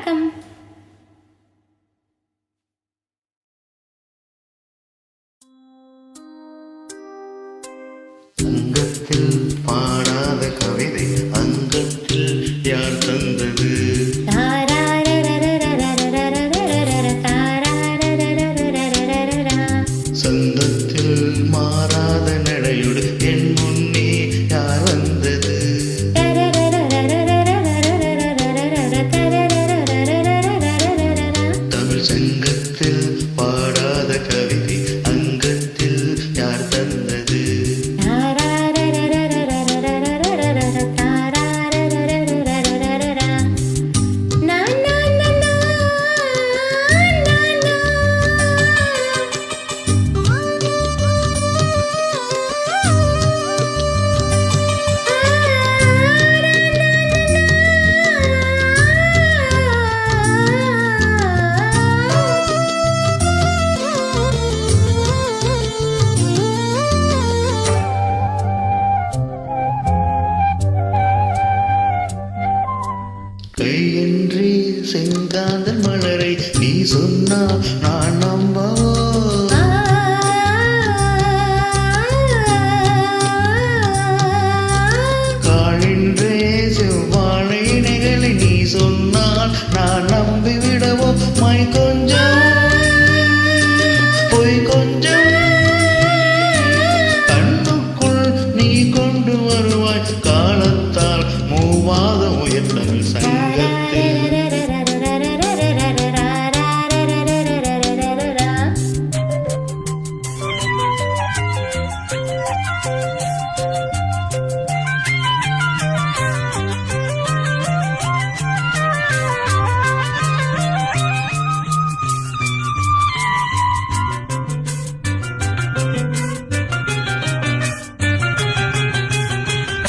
வணக்கம். அங்கத்தில் பாடாத கவிதை அங்கத்தில் யார் தந்தது? சந்தத்தில் மாறாத நடையோடு என் முன்னே யார் வந்தது? தமிழ் சங்கத்தில் பாடாத கவிதை அங்கத்தில் யார் தந்தது? கையன்றி செங்காந்தல் மலரை நீ சொன்னா நான் நம்பவோ? காலின்றே செவ்வாழை நெகளை நீ சொன்னால் நான் நம்பிவிடவோ? மை கொஞ்சம் பொய் கொஞ்சம் கண்ணுக்குள் நீ கொண்டு வருவாய் காலத்தால் மூவாத உயர்ந்தமிழ் சங்கத்தில்.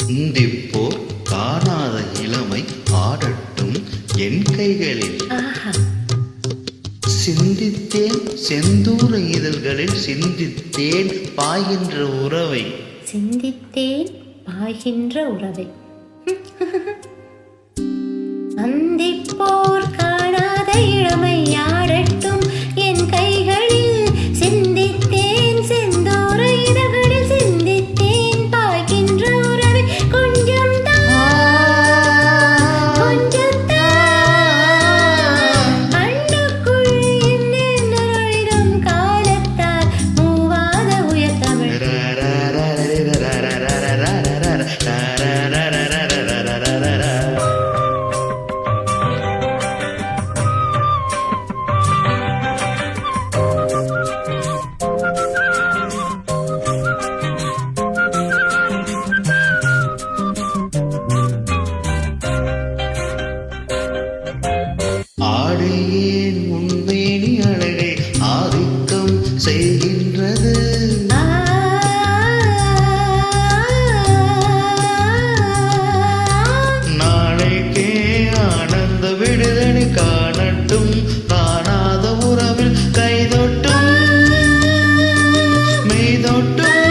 சிந்திப்போர் காணாத இளமை ஆடட்டும் என் கைகளில். சிந்தித்தேன் செந்தூர இதழ்களில் சிந்தித்தேன் பாய்கின்ற உறவை. சிந்தித்தேன் பாய்கின்ற உறவை. அந்திப்போர் காணாத இளமை ஆடட்டும் என் கைகளில். சிந்தித்தேன் செந்தூர இதழ்களில் சிந்தித்தேன் பாய்கின்ற உறவை. கொஞ்சம் கொஞ்சம் அண்டுக்குள் என்னென்னும் காலத்தால் மூவாத உயர் தமிழ். ஆடையேன் முன்பேணி அழகை ஆதிக்கம் செய்கின்றது. நாளைக்கே ஆனந்த விடுதலை காணட்டும் காணாத உறவில் கைதொட்டும் மெய்தொட்டும்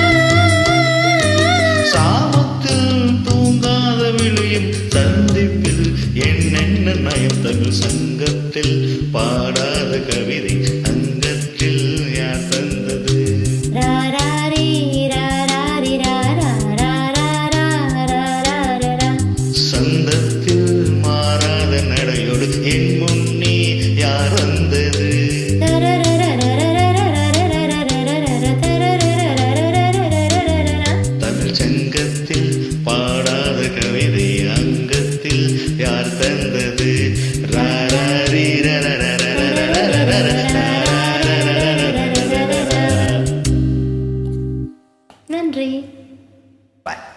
சாமத்தில் தூங்காத விழியும் சந்திப்பில் என்னென்ன நயம் தமிழ் சங்கத்தில் பாடாத கவிதை அங்கத்தில் யார் தந்தது? சந்தத்தில் மாறாத நடையோடு என் முன்னே யார் வந்தது? தமிழ் சங்கத்தில் பாடாத கவிதை அங்கத்தில் யார் தந்தது? நன்றி. Bye.